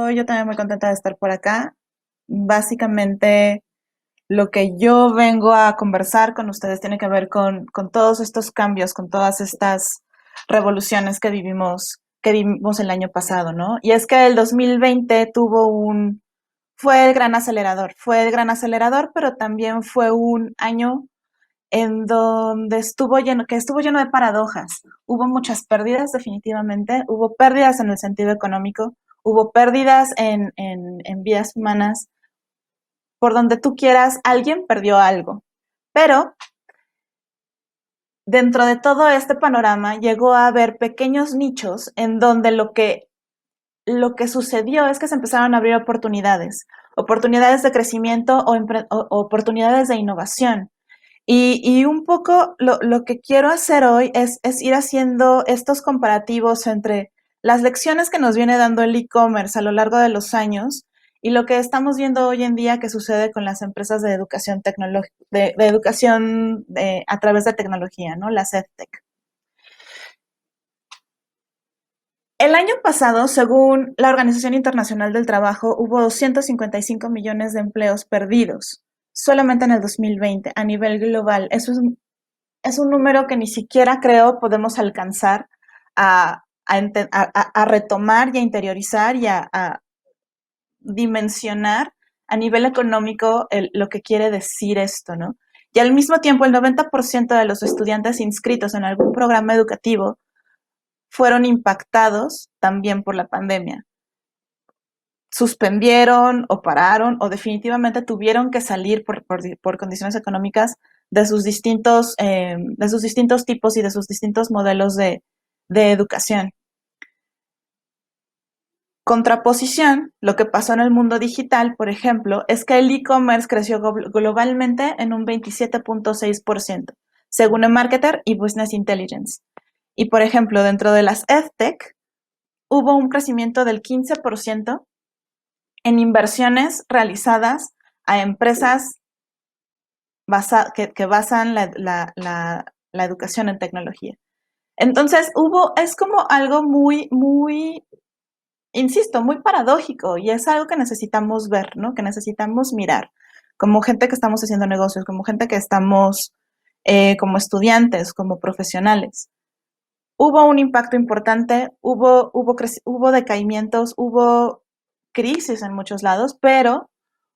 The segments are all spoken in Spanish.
estoy yo también muy contenta de estar por acá. Básicamente, lo que yo vengo a conversar con ustedes tiene que ver con todos estos cambios, con todas estas revoluciones que vivimos el año pasado, ¿no? Y es que el 2020 fue el gran acelerador, pero también fue un año en donde estuvo lleno de paradojas. Hubo muchas pérdidas, definitivamente. Hubo pérdidas en el sentido económico, hubo pérdidas en vidas humanas. Por donde tú quieras, alguien perdió algo. Pero dentro de todo este panorama llegó a haber pequeños nichos en donde lo que sucedió es que se empezaron a abrir oportunidades de crecimiento o oportunidades de innovación. Y un poco lo que quiero hacer hoy es ir haciendo estos comparativos entre las lecciones que nos viene dando el e-commerce a lo largo de los años y lo que estamos viendo hoy en día que sucede con las empresas de educación tecnológica, de educación a través de tecnología, ¿no? Las EdTech. El año pasado, según la Organización Internacional del Trabajo, hubo 255 millones de empleos perdidos solamente en el 2020 a nivel global. Es un número que ni siquiera creo podemos alcanzar a retomar y a interiorizar y a dimensionar a nivel económico lo que quiere decir esto, ¿no? Y al mismo tiempo, el 90% de los estudiantes inscritos en algún programa educativo fueron impactados también por la pandemia. Suspendieron o pararon o definitivamente tuvieron que salir por condiciones económicas de sus distintos tipos y de sus distintos modelos de educación. Contraposición, lo que pasó en el mundo digital, por ejemplo, es que el e-commerce creció globalmente en un 27.6%, según eMarketer y Business Intelligence. Y, por ejemplo, dentro de las EdTech, hubo un crecimiento del 15% en inversiones realizadas a empresas que basan la educación en tecnología. Entonces, es como algo muy, insisto, muy paradójico y es algo que necesitamos ver, ¿no? Que necesitamos mirar, como gente que estamos haciendo negocios, como gente que estamos como estudiantes, como profesionales. Hubo un impacto importante, hubo decaimientos, hubo crisis en muchos lados, pero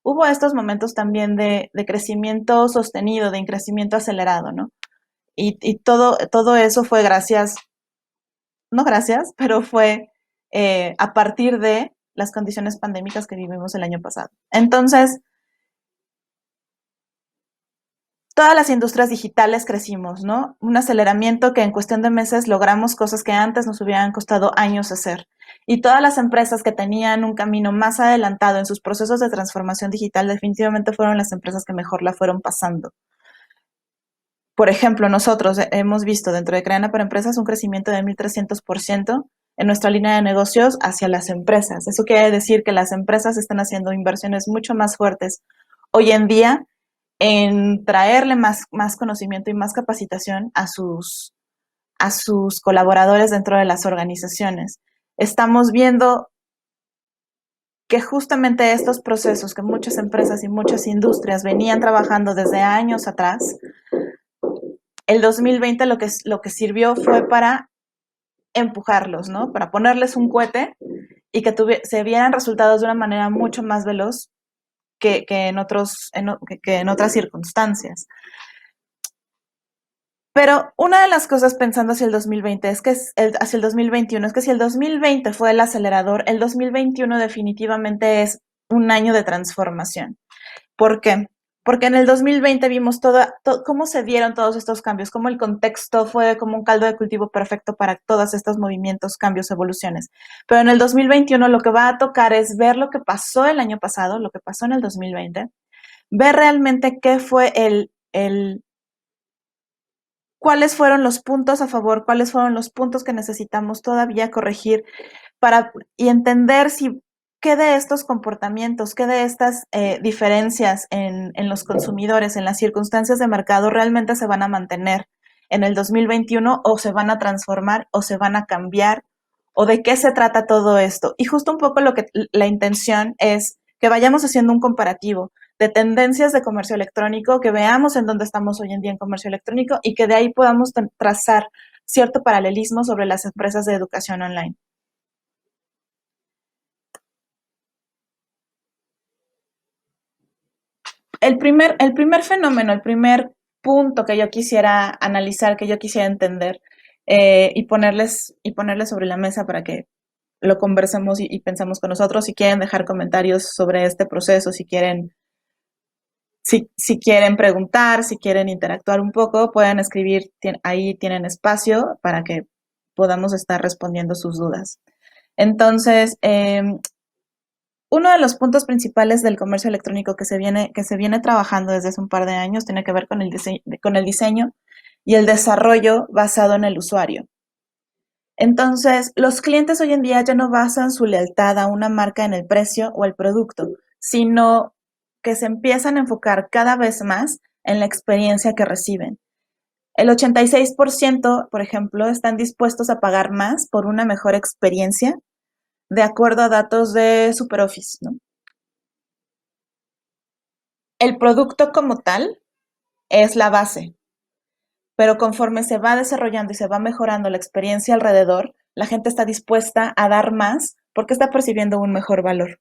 hubo estos momentos también de crecimiento sostenido, de crecimiento acelerado, ¿no? Y todo eso fue no gracias, pero fue a partir de las condiciones pandémicas que vivimos el año pasado. Entonces, todas las industrias digitales crecimos, ¿no? Un aceleramiento que en cuestión de meses logramos cosas que antes nos hubieran costado años hacer. Y todas las empresas que tenían un camino más adelantado en sus procesos de transformación digital definitivamente fueron las empresas que mejor la fueron pasando. Por ejemplo, nosotros hemos visto dentro de Creana para Empresas un crecimiento de 1.300% en nuestra línea de negocios hacia las empresas. Eso quiere decir que las empresas están haciendo inversiones mucho más fuertes hoy en día en traerle más conocimiento y más capacitación a sus colaboradores dentro de las organizaciones. Estamos viendo que justamente estos procesos que muchas empresas y muchas industrias venían trabajando desde años atrás, el 2020 lo que sirvió fue para empujarlos, ¿no? Para ponerles un cohete y que se vieran resultados de una manera mucho más veloz que en otras circunstancias. Pero una de las cosas pensando hacia el 2020 hacia el 2021 es que si el 2020 fue el acelerador, el 2021 definitivamente es un año de transformación. ¿Por qué? Porque en el 2020 vimos cómo se dieron todos estos cambios, cómo el contexto fue como un caldo de cultivo perfecto para todos estos movimientos, cambios, evoluciones. Pero en el 2021 lo que va a tocar es ver lo que pasó el año pasado, lo que pasó en el 2020, ver realmente qué fue cuáles fueron los puntos a favor, cuáles fueron los puntos que necesitamos todavía corregir y entender si qué de estos comportamientos, qué de estas diferencias en los consumidores, en las circunstancias de mercado realmente se van a mantener en el 2021 o se van a transformar o se van a cambiar o de qué se trata todo esto. Y justo un poco lo que la intención es que vayamos haciendo un comparativo de tendencias de comercio electrónico, que veamos en dónde estamos hoy en día en comercio electrónico y que de ahí podamos trazar cierto paralelismo sobre las empresas de educación online. El primer fenómeno, el primer punto que yo quisiera analizar, que yo quisiera entender y ponerles sobre la mesa para que lo conversemos y pensemos con nosotros. Si quieren dejar comentarios sobre este proceso, si quieren preguntar, si quieren interactuar un poco, pueden escribir, ahí tienen espacio para que podamos estar respondiendo sus dudas. Entonces, uno de los puntos principales del comercio electrónico que se viene trabajando desde hace un par de años tiene que ver con el diseño y el desarrollo basado en el usuario. Entonces, los clientes hoy en día ya no basan su lealtad a una marca en el precio o el producto, sino que se empiezan a enfocar cada vez más en la experiencia que reciben. El 86%, por ejemplo, están dispuestos a pagar más por una mejor experiencia, de acuerdo a datos de SuperOffice, ¿no? El producto como tal es la base, pero conforme se va desarrollando y se va mejorando la experiencia alrededor, la gente está dispuesta a dar más porque está percibiendo un mejor valor.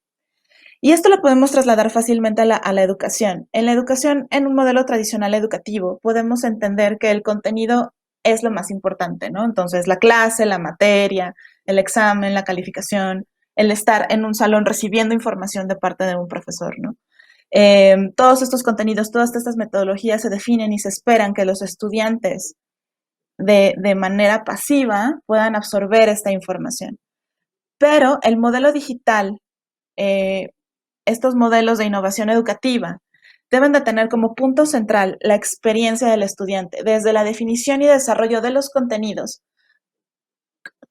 Y esto lo podemos trasladar fácilmente a la educación. En la educación, en un modelo tradicional educativo, podemos entender que el contenido es lo más importante, ¿no? Entonces, la clase, la materia, el examen, la calificación, el estar en un salón recibiendo información de parte de un profesor, ¿no? Todos estos contenidos, todas estas metodologías se definen y se esperan que los estudiantes de manera pasiva puedan absorber esta información. Pero el modelo digital, eh, estos modelos de innovación educativa, deben de tener como punto central la experiencia del estudiante, desde la definición y desarrollo de los contenidos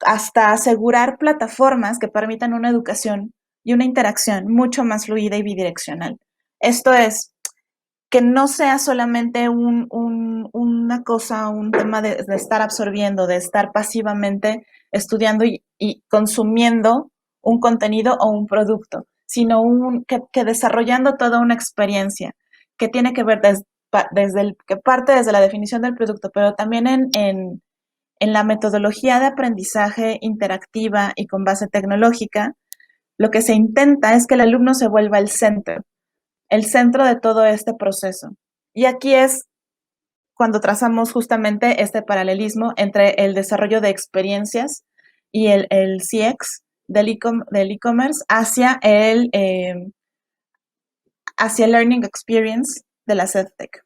hasta asegurar plataformas que permitan una educación y una interacción mucho más fluida y bidireccional. Esto es, que no sea solamente una cosa, un tema de estar absorbiendo, de estar pasivamente estudiando y consumiendo un contenido o un producto, sino que desarrollando toda una experiencia que tiene que ver que parte desde la definición del producto, pero también en la metodología de aprendizaje interactiva y con base tecnológica. Lo que se intenta es que el alumno se vuelva el centro de todo este proceso. Y aquí es cuando trazamos justamente este paralelismo entre el desarrollo de experiencias y el CX del e-commerce hacia el learning experience de la EdTech.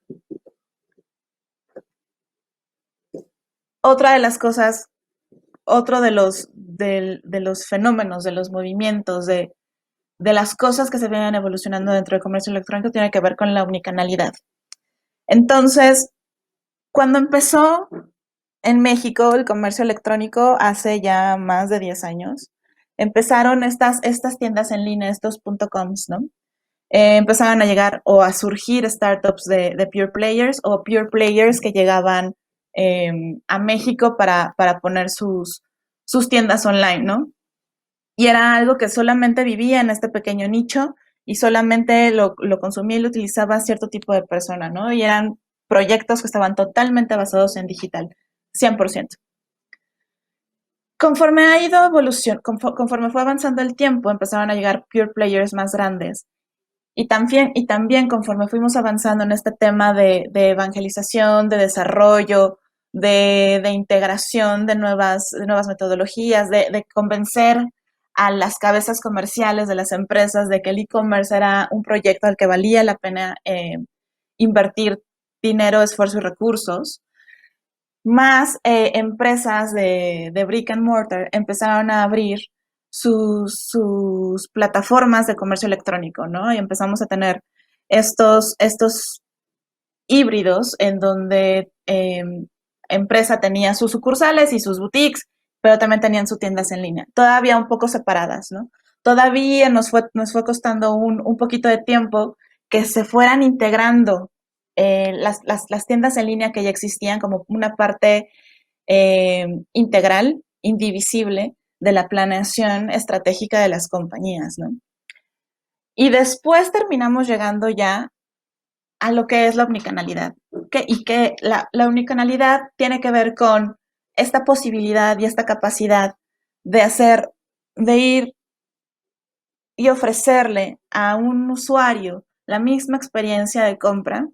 Otra de las cosas, otro de los fenómenos, de los movimientos, de las cosas que se vienen evolucionando dentro del comercio electrónico tiene que ver con la omnicanalidad. Entonces, cuando empezó en México el comercio electrónico hace ya más de 10 años, empezaron estas tiendas en línea, estos .coms, ¿no? Empezaban a llegar o a surgir startups de pure players o pure players que llegaban a México para poner sus tiendas online, ¿no? Y era algo que solamente vivía en este pequeño nicho y solamente lo consumía y lo utilizaba cierto tipo de persona, ¿no? Y eran proyectos que estaban totalmente basados en digital, 100%. Conforme ha ido conforme fue avanzando el tiempo, empezaron a llegar pure players más grandes. Y también conforme fuimos avanzando en este tema de evangelización, de desarrollo, de integración de nuevas metodologías, de convencer a las cabezas comerciales de las empresas de que el e-commerce era un proyecto al que valía la pena invertir dinero, esfuerzo y recursos, más empresas de brick and mortar empezaron a abrir sus plataformas de comercio electrónico, ¿no? Y empezamos a tener estos híbridos en donde empresa tenía sus sucursales y sus boutiques, pero también tenían sus tiendas en línea, todavía un poco separadas, ¿no? Todavía nos fue costando un poquito de tiempo que se fueran integrando las tiendas en línea que ya existían como una parte integral, indivisible de la planeación estratégica de las compañías, ¿no? Y después terminamos llegando ya a lo que es la omnicanalidad, y que la omnicanalidad tiene que ver con esta posibilidad y esta capacidad de hacer, de ir y ofrecerle a un usuario la misma experiencia de compra,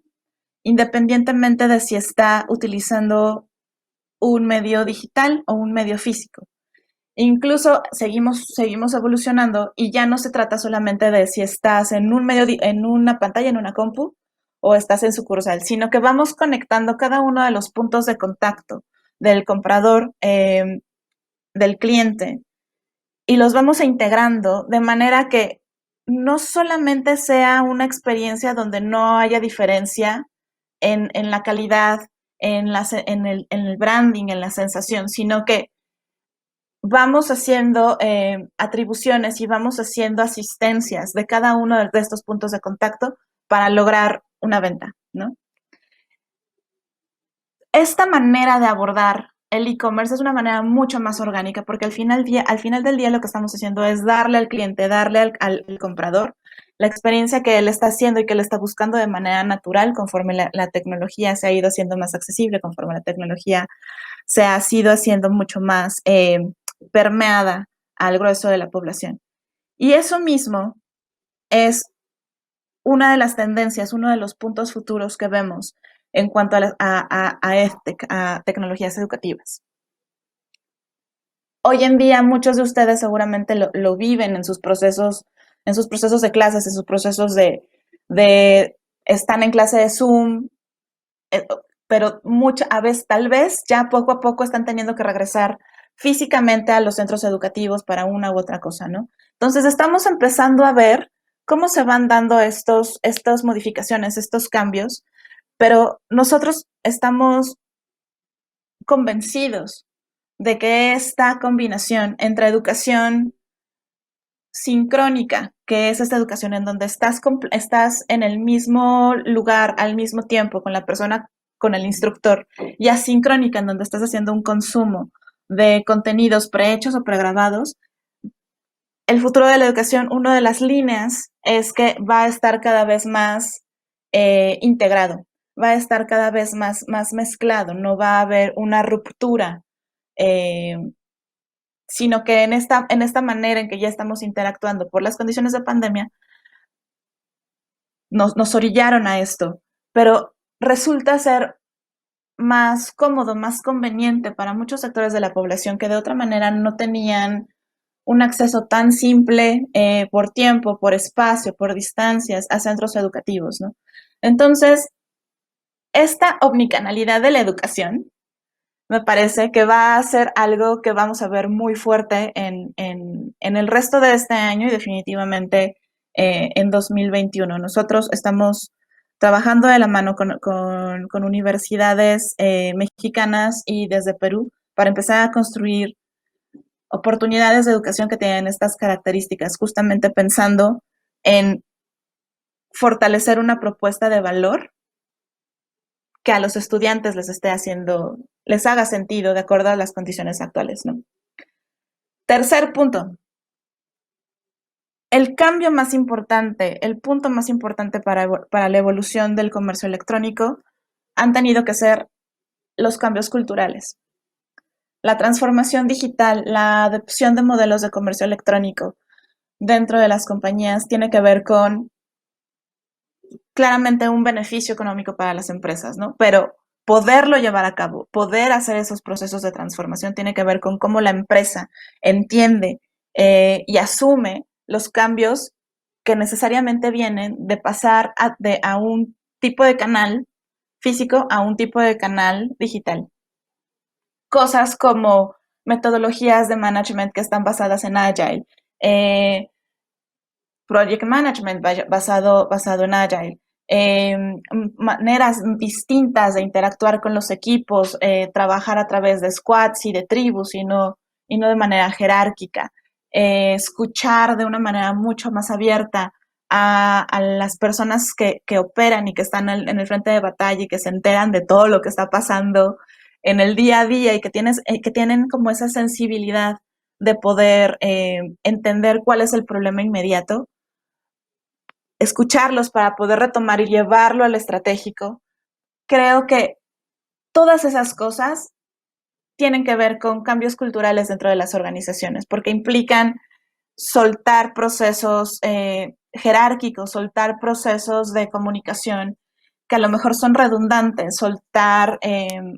independientemente de si está utilizando un medio digital o un medio físico. Incluso seguimos evolucionando y ya no se trata solamente de si estás en un medio, en una pantalla, en una compu, o estás en sucursal, sino que vamos conectando cada uno de los puntos de contacto del comprador, del cliente, y los vamos integrando de manera que no solamente sea una experiencia donde no haya diferencia en la calidad, en el branding, en la sensación, sino que vamos haciendo atribuciones y vamos haciendo asistencias de cada uno de estos puntos de contacto para lograr una venta, ¿no? Esta manera de abordar el e-commerce es una manera mucho más orgánica porque al final del día lo que estamos haciendo es darle al cliente, darle al comprador la experiencia que él está haciendo y que él está buscando de manera natural conforme la tecnología se ha ido haciendo más accesible, conforme la tecnología se ha ido haciendo mucho más permeada al grueso de la población. Y eso mismo es una de las tendencias, uno de los puntos futuros que vemos en cuanto a tecnologías educativas. Hoy en día muchos de ustedes seguramente lo viven en sus procesos de clases, en sus procesos de están en clase de Zoom, pero a veces, tal vez ya poco a poco están teniendo que regresar físicamente a los centros educativos para una u otra cosa, ¿no? Entonces estamos empezando a ver cómo se van dando estas modificaciones, estos cambios, pero nosotros estamos convencidos de que esta combinación entre educación sincrónica, que es esta educación en donde estás en el mismo lugar al mismo tiempo con la persona, con el instructor, y asincrónica, en donde estás haciendo un consumo de contenidos prehechos o pregrabados, el futuro de la educación, una de las líneas es que va a estar cada vez más integrado, va a estar cada vez más mezclado, no va a haber una ruptura, sino que en esta manera en que ya estamos interactuando por las condiciones de pandemia, nos orillaron a esto, pero resulta ser más cómodo, más conveniente para muchos sectores de la población que de otra manera no tenían un acceso tan simple por tiempo, por espacio, por distancias a centros educativos, ¿no? Entonces, esta omnicanalidad de la educación me parece que va a ser algo que vamos a ver muy fuerte en el resto de este año y definitivamente en 2021. Nosotros estamos trabajando de la mano con universidades mexicanas y desde Perú para empezar a construir oportunidades de educación que tienen estas características, justamente pensando en fortalecer una propuesta de valor que a los estudiantes les haga sentido de acuerdo a las condiciones actuales, ¿no? Tercer punto. El cambio más importante, el punto más importante para la evolución del comercio electrónico han tenido que ser los cambios culturales. La transformación digital, la adopción de modelos de comercio electrónico dentro de las compañías tiene que ver con claramente un beneficio económico para las empresas, ¿no? Pero poderlo llevar a cabo, poder hacer esos procesos de transformación tiene que ver con cómo la empresa entiende y asume los cambios que necesariamente vienen de pasar a un tipo de canal físico a un tipo de canal digital. Cosas como metodologías de management que están basadas en Agile, project management basado en Agile, maneras distintas de interactuar con los equipos, trabajar a través de squads y de tribus y no de manera jerárquica, escuchar de una manera mucho más abierta a las personas que operan y que están en el frente de batalla y que se enteran de todo lo que está pasando en el día a día y que tienen como esa sensibilidad de poder entender cuál es el problema inmediato, escucharlos para poder retomar y llevarlo al estratégico. Creo que todas esas cosas tienen que ver con cambios culturales dentro de las organizaciones, porque implican soltar procesos jerárquicos, soltar procesos de comunicación que a lo mejor son redundantes, soltar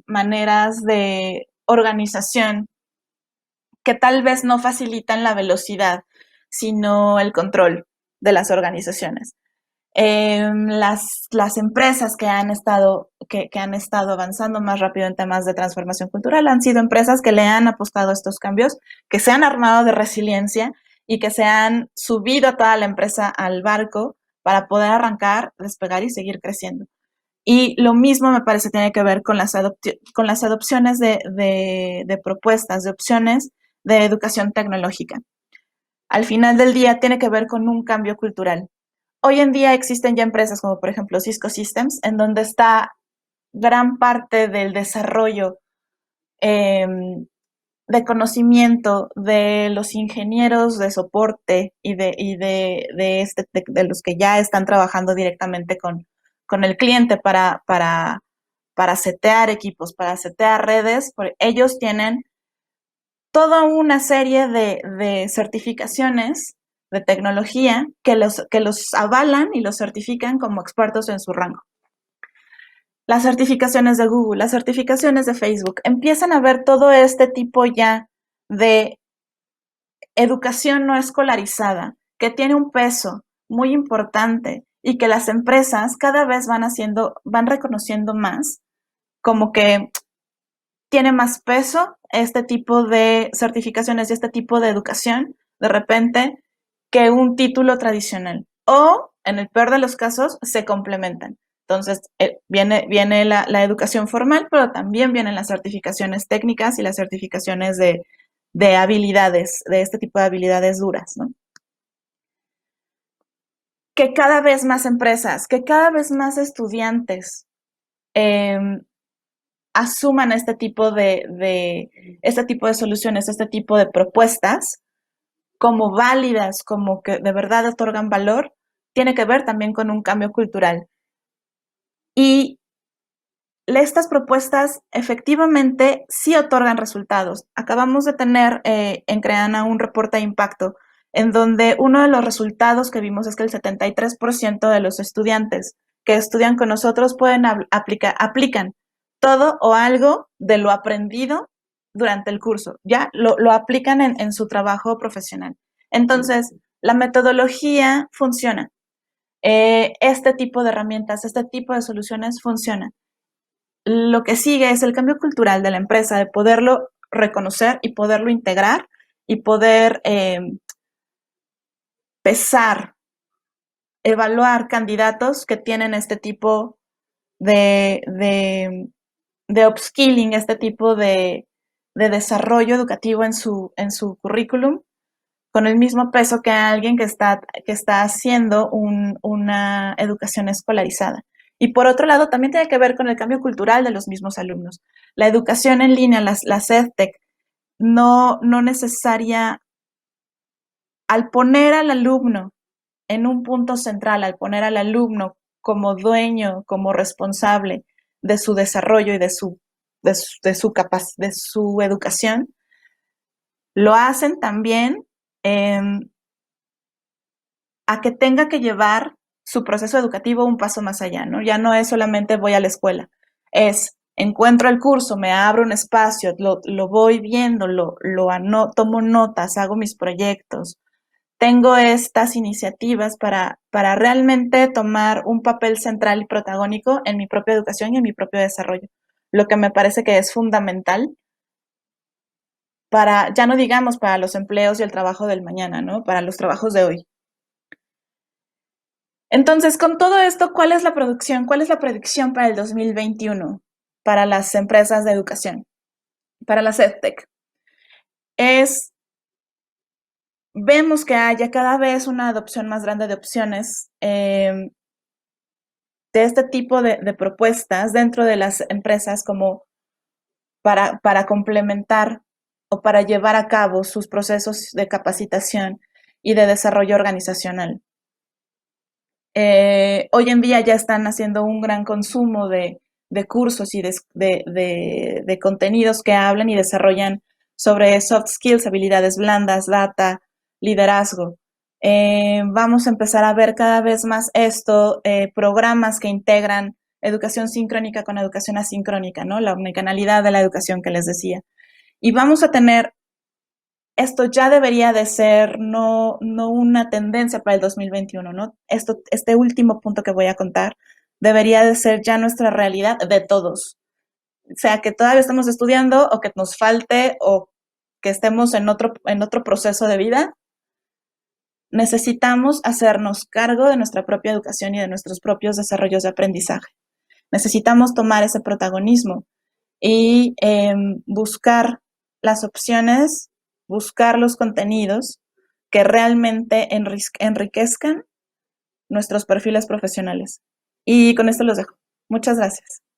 maneras de organización que tal vez no facilitan la velocidad, sino el control de las organizaciones. Las empresas que han estado avanzando más rápido en temas de transformación cultural han sido empresas que le han apostado a estos cambios, que se han armado de resiliencia y que se han subido a toda la empresa al barco para poder arrancar, despegar y seguir creciendo. Y lo mismo me parece tiene que ver con las adopciones de propuestas, de opciones de educación tecnológica. Al final del día tiene que ver con un cambio cultural. Hoy en día existen ya empresas como por ejemplo Cisco Systems, en donde está gran parte del desarrollo de conocimiento de los ingenieros de soporte y de los que ya están trabajando directamente con el cliente para setear equipos, para setear redes. Ellos tienen toda una serie de certificaciones de tecnología que los avalan y los certifican como expertos en su rango. Las certificaciones de Google, las certificaciones de Facebook, empiezan a ver todo este tipo ya de educación no escolarizada, que tiene un peso muy importante y que las empresas cada vez van reconociendo más, como que tiene más peso este tipo de certificaciones y este tipo de educación, de repente, que un título tradicional. O, en el peor de los casos, se complementan. Entonces, viene la educación formal, pero también vienen las certificaciones técnicas y las certificaciones de habilidades, de este tipo de habilidades duras, ¿no? Que cada vez más empresas, que cada vez más estudiantes asuman este tipo de soluciones, este tipo de propuestas como válidas, como que de verdad otorgan valor, tiene que ver también con un cambio cultural. Y estas propuestas efectivamente sí otorgan resultados. Acabamos de tener en Creana un reporte de impacto en donde uno de los resultados que vimos es que el 73% de los estudiantes que estudian con nosotros aplican todo o algo de lo aprendido durante el curso. Ya lo aplican en su trabajo profesional. Entonces, la metodología funciona. Este tipo de herramientas, este tipo de soluciones funcionan. Lo que sigue es el cambio cultural de la empresa, de poderlo reconocer y poderlo integrar y poder pesar, evaluar candidatos que tienen este tipo de upskilling, este tipo de desarrollo educativo en su currículum, con el mismo peso que alguien que está haciendo una educación escolarizada. Y por otro lado, también tiene que ver con el cambio cultural de los mismos alumnos. La educación en línea, las EdTech, no necesaria, al poner al alumno en un punto central, al poner al alumno como dueño, como responsable de su desarrollo y de su educación, lo hacen también a que tenga que llevar su proceso educativo un paso más allá, ¿no? Ya no es solamente voy a la escuela, es encuentro el curso, me abro un espacio, lo voy viendo, tomo notas, hago mis proyectos, tengo estas iniciativas para realmente tomar un papel central y protagónico en mi propia educación y en mi propio desarrollo, lo que me parece que es fundamental para, ya no digamos para los empleos y el trabajo del mañana, ¿no? Para los trabajos de hoy. Entonces, con todo esto, ¿cuál es la producción? ¿Cuál es la predicción para el 2021 para las empresas de educación, para las EdTech? Vemos que haya cada vez una adopción más grande de opciones de este tipo de propuestas dentro de las empresas como para complementar para llevar a cabo sus procesos de capacitación y de desarrollo organizacional. Hoy en día ya están haciendo un gran consumo de cursos y de contenidos que hablan y desarrollan sobre soft skills, habilidades blandas, data, liderazgo. Vamos a empezar a ver cada vez más esto, programas que integran educación sincrónica con educación asincrónica, ¿no? La omnicanalidad de la educación que les decía. Y vamos a tener, esto ya debería de ser no una tendencia para el 2021, ¿no? Este último punto que voy a contar debería de ser ya nuestra realidad de todos. O sea, que todavía estamos estudiando o que nos falte o que estemos en otro proceso de vida, necesitamos hacernos cargo de nuestra propia educación y de nuestros propios desarrollos de aprendizaje. Necesitamos tomar ese protagonismo y buscar las opciones, buscar los contenidos que realmente enriquezcan nuestros perfiles profesionales. Y con esto los dejo. Muchas gracias.